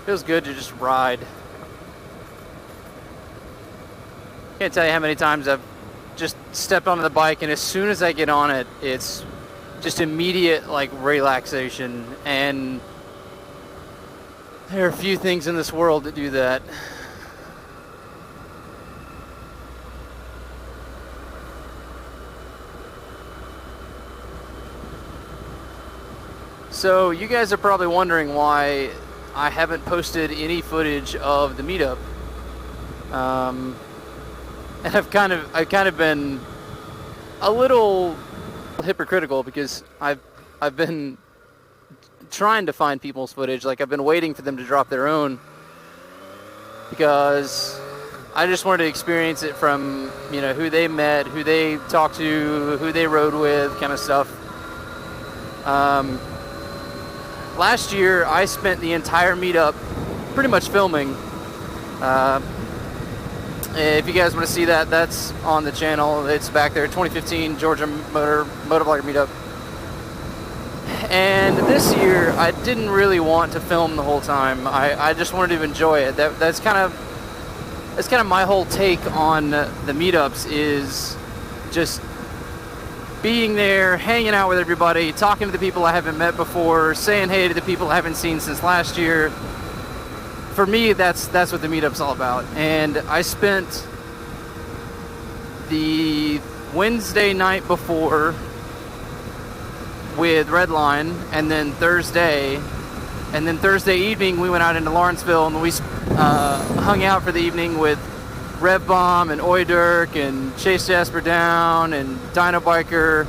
Feels good to just ride. Can't tell you how many times I've just stepped onto the bike, and as soon as I get on it, it's just immediate like relaxation. And there are a few things in this world that do that. So you guys are probably wondering why I haven't posted any footage of the meetup. And I've kind of been a little hypocritical because I've been trying to find people's footage. Like, I've been waiting for them to drop their own because I just wanted to experience it from, who they met, who they talked to, who they rode with, kind of stuff. Last year, I spent the entire meetup pretty much filming. If you guys want to see that, that's on the channel. It's back there, 2015 Georgia Motovlogger Meetup. And this year, I didn't really want to film the whole time. I just wanted to enjoy it. That's kind of my whole take on the meetups, is just being there, hanging out with everybody, talking to the people I haven't met before, saying hey to the people I haven't seen since last year. For me, that's what the meetup's all about. And I spent the Wednesday night before with Redline, and then Thursday evening we went out into Lawrenceville, and we hung out for the evening with Rev Bomb and Oi Dirk and Chase Jasper Down and Dino Biker,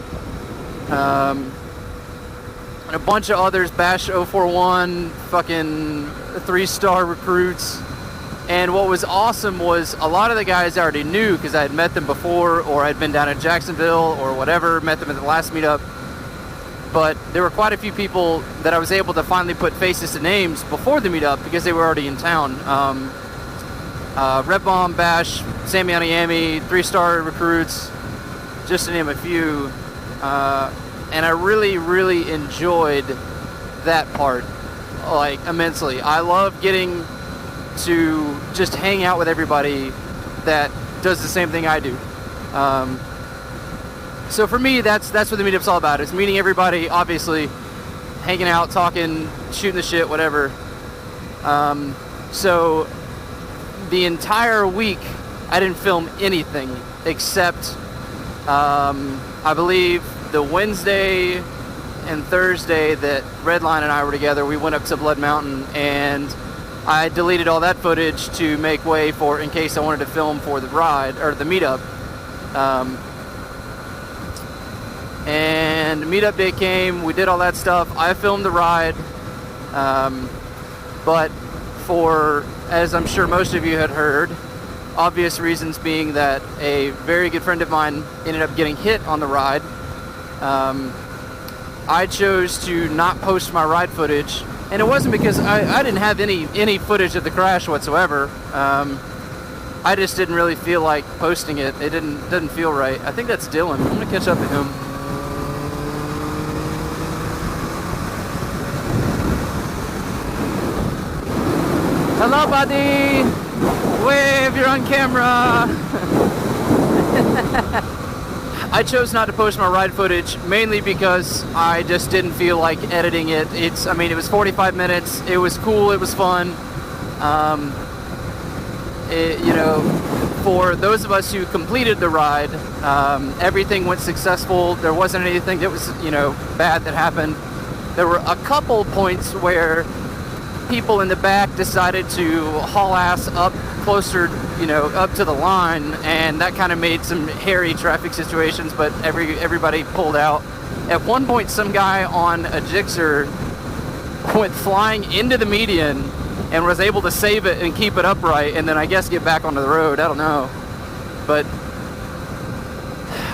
and a bunch of others, Bash 041, fucking 3-star recruits. And what was awesome was a lot of the guys I already knew because I had met them before, or I'd been down in Jacksonville or whatever, met them at the last meetup. But there were quite a few people that I was able to finally put faces to names before the meetup because they were already in town. Red Bomb, Bash, Sammy Aniami, 3-star recruits, just to name a few. And I really, really enjoyed that part, like, immensely. I love getting to just hang out with everybody that does the same thing I do. So for me, that's what the meetup's all about. It's meeting everybody, obviously, hanging out, talking, shooting the shit, whatever. So the entire week, I didn't film anything except, I believe, the Wednesday and Thursday that Redline and I were together. We went up to Blood Mountain, and I deleted all that footage to make way for, in case I wanted to film for the ride, or the meetup. And meetup day came, we did all that stuff. I filmed the ride, but for, as I'm sure most of you had heard, obvious reasons being that a very good friend of mine ended up getting hit on the ride, I chose to not post my ride footage. And it wasn't because I didn't have any footage of the crash whatsoever. I just didn't really feel like posting it. It didn't feel right. I think that's Dylan. I'm gonna catch up with him. Hello, buddy. Wave. You're on camera. I chose not to post my ride footage mainly because I just didn't feel like editing it. It was 45 minutes. It was cool. It was fun. For those of us who completed the ride, everything went successful. There wasn't anything that was, bad that happened. There were a couple points where people in the back decided to haul ass up closer, up to the line, and that kind of made some hairy traffic situations, but everybody pulled out. At one point, some guy on a Gixxer went flying into the median and was able to save it and keep it upright, and then I guess get back onto the road. I don't know. But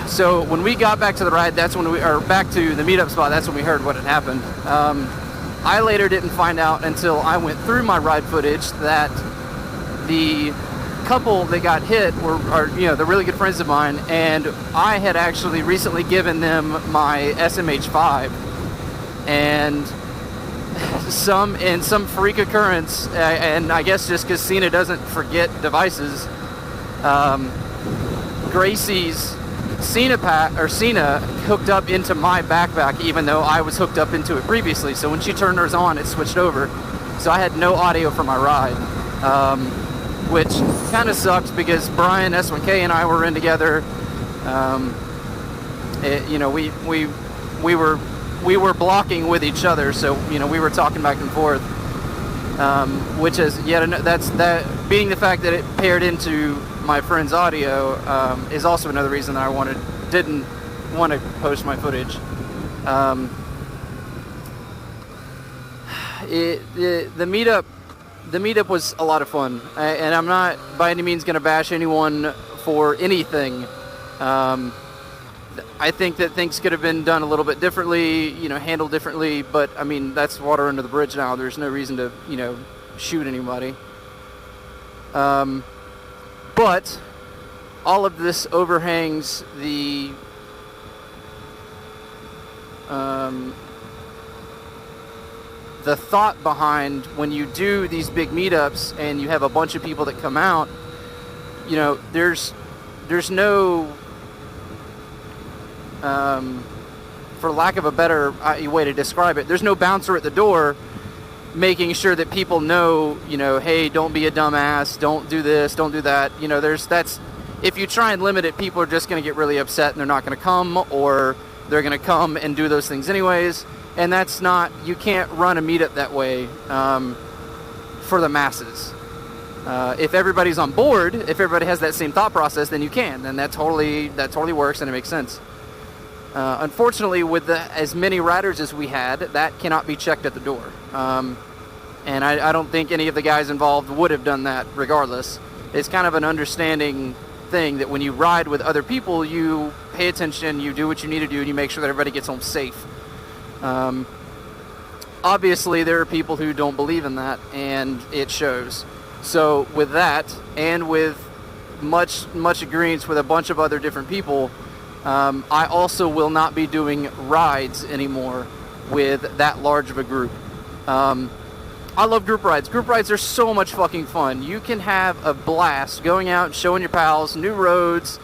so when we got back to the ride, back to the meetup spot, that's when we heard what had happened. I later didn't find out until I went through my ride footage that the couple that got hit they're really good friends of mine, and I had actually recently given them my SMH5, and some freak occurrence, and I guess just because Cena doesn't forget devices, Gracie's Cena hooked up into my backpack, even though I was hooked up into it previously. So when she turned hers on, it switched over. So I had no audio for my ride, which kind of sucked because Brian S1K and I were in together. We were blocking with each other, so we were talking back and forth, which is being the fact that it paired into my friend's audio is also another reason that I didn't want to post my footage. The meetup was a lot of fun, and I'm not by any means going to bash anyone for anything. I think that things could have been done a little bit differently, handled differently, but I mean, that's water under the bridge now. There's no reason to, shoot anybody. But all of this overhangs the thought behind when you do these big meetups and you have a bunch of people that come out. There's no, for lack of a better way to describe it, there's no bouncer at the door making sure that people know, hey, don't be a dumbass, don't do this, don't do that. If you try and limit it, people are just going to get really upset and they're not going to come, or they're going to come and do those things anyways. And you can't run a meetup that way for the masses. If everybody's on board, if everybody has that same thought process, then you can. And that totally works and it makes sense. Unfortunately, with as many riders as we had, that cannot be checked at the door. And I don't think any of the guys involved would have done that regardless. It's kind of an understanding thing that when you ride with other people, you pay attention, you do what you need to do, and you make sure that everybody gets home safe. Obviously, there are people who don't believe in that, and it shows. So with that, and with much agreement with a bunch of other different people, I also will not be doing rides anymore with that large of a group. I love group rides. Group rides are so much fucking fun. You can have a blast going out and showing your pals new roads,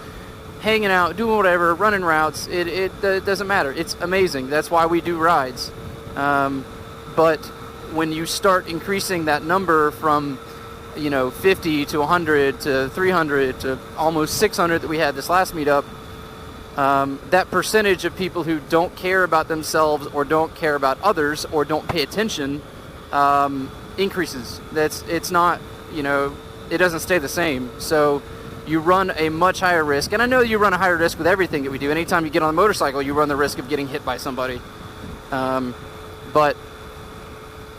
hanging out, doing whatever, running routes. It doesn't matter. It's amazing. That's why we do rides. But when you start increasing that number from 50 to 100 to 300 to almost 600 that we had this last meetup, that percentage of people who don't care about themselves or don't care about others or don't pay attention increases. It's not, it doesn't stay the same. So you run a much higher risk, and I know you run a higher risk with everything that we do. Anytime you get on a motorcycle, you run the risk of getting hit by somebody. But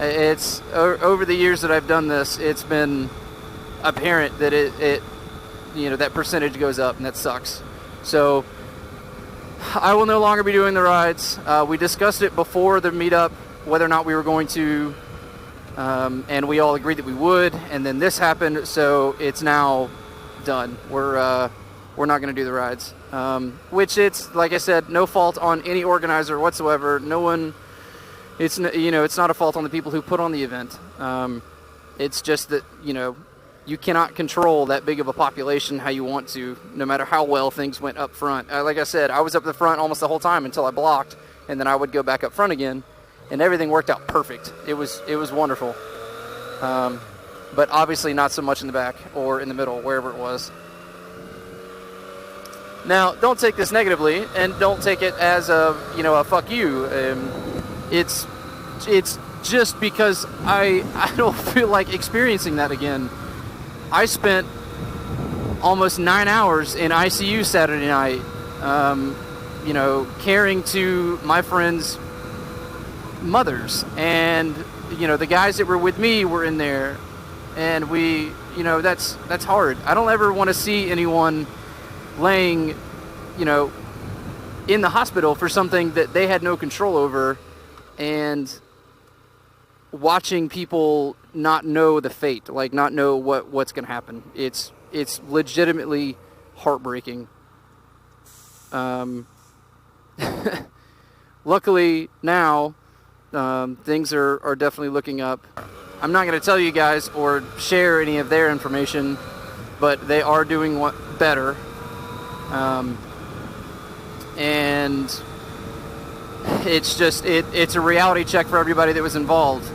it's over the years that I've done this, it's been apparent that it that percentage goes up, and that sucks. So I will no longer be doing the rides. We discussed it before the meetup, whether or not we were going to, and we all agreed that we would, and then this happened, so it's now done. We're not going to do the rides, which it's, like I said, no fault on any organizer whatsoever. No one, it's not a fault on the people who put on the event. It's just that, you cannot control that big of a population how you want to, no matter how well things went up front. Like I said, I was up the front almost the whole time until I blocked, and then I would go back up front again, and everything worked out perfect. It was wonderful. But obviously not so much in the back or in the middle, wherever it was. Now, don't take this negatively, and don't take it as a fuck you. It's just because I don't feel like experiencing that again. I spent almost 9 hours in ICU Saturday night, caring to my friends' mothers, and the guys that were with me were in there, and we, that's hard. I don't ever want to see anyone laying, in the hospital for something that they had no control over, and watching people not know the fate, like not know what's going to happen. It's legitimately heartbreaking. Luckily now, Things are definitely looking up. I'm not going to tell you guys or share any of their information, but they are doing better. And it's just, it's a reality check for everybody that was involved.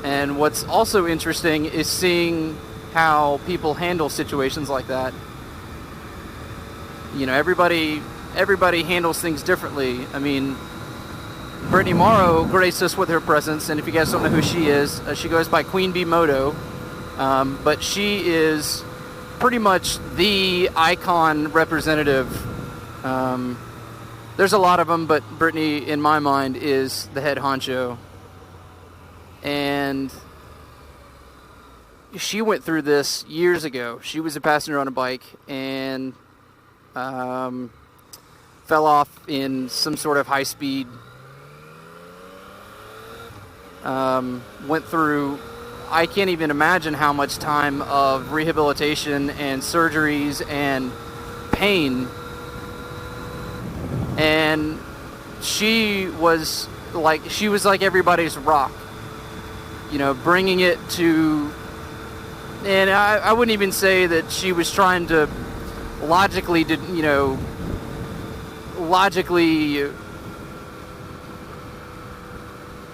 And what's also interesting is seeing how people handle situations like that. You know, everybody handles things differently. I mean, Brittany Morrow graced us with her presence, and if you guys don't know who she is, she goes by Queen Bee Moto, but she is pretty much the icon representative. There's a lot of them, but Brittany, in my mind, is the head honcho. And she went through this years ago. She was a passenger on a bike and fell off in some sort of high-speed. Went through, I can't even imagine how much time of rehabilitation and surgeries and pain. And she was like everybody's rock, you know, bringing it to, and I wouldn't even say that she was trying to logically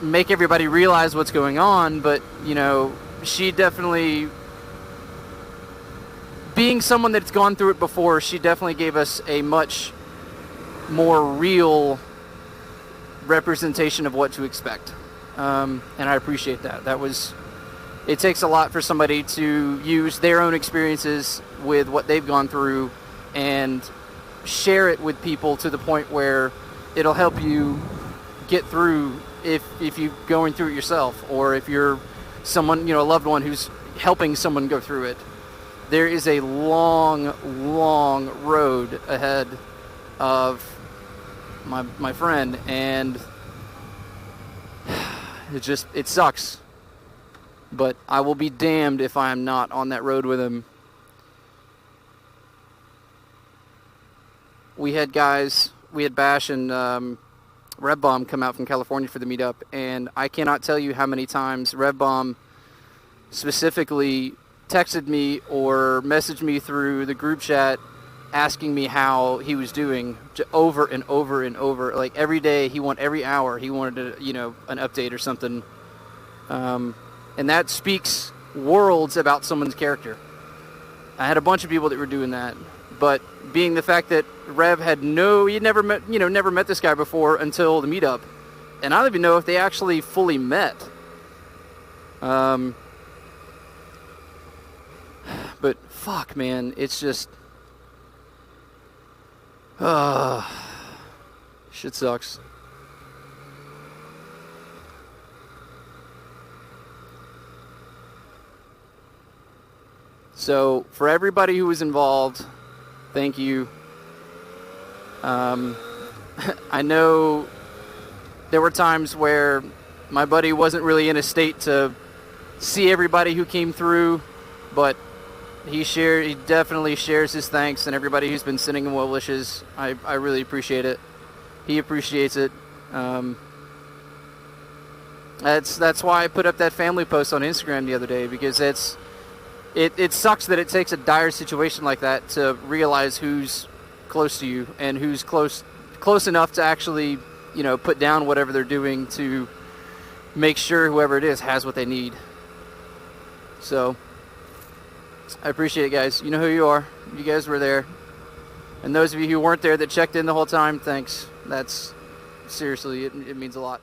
make everybody realize what's going on, but, you know, she definitely, being someone that's gone through it before, she definitely gave us a much more real representation of what to expect. And I appreciate that. It takes a lot for somebody to use their own experiences with what they've gone through and share it with people to the point where it'll help you get through if you're going through it yourself, or if you're someone, you know, a loved one who's helping someone go through it. There is a long, long road ahead of my friend, and it sucks. But I will be damned if I am not on that road with him. We had Bash and Rev Bomb come out from California for the meetup, and I cannot tell you how many times Rev Bomb specifically texted me or messaged me through the group chat asking me how he was doing, over and over and over. Like every day, every hour, he wanted to, you know, an update or something. And that speaks worlds about someone's character. I had a bunch of people that were doing that, but being the fact that Rev he'd never met this guy before until the meetup, and I don't even know if they actually fully met. But fuck, man, it's just, shit sucks. So, for everybody who was involved, thank you. I know there were times where my buddy wasn't really in a state to see everybody who came through, but he definitely shares his thanks, and everybody who's been sending him well wishes, I really appreciate it. He appreciates it. That's why I put up that family post on Instagram the other day, because it sucks that it takes a dire situation like that to realize who's close to you and who's close enough to actually, you know, put down whatever they're doing to make sure whoever it is has what they need. So I appreciate it, guys. You know who you are. You guys were there. And those of you who weren't there that checked in the whole time, thanks. That's seriously, it means a lot.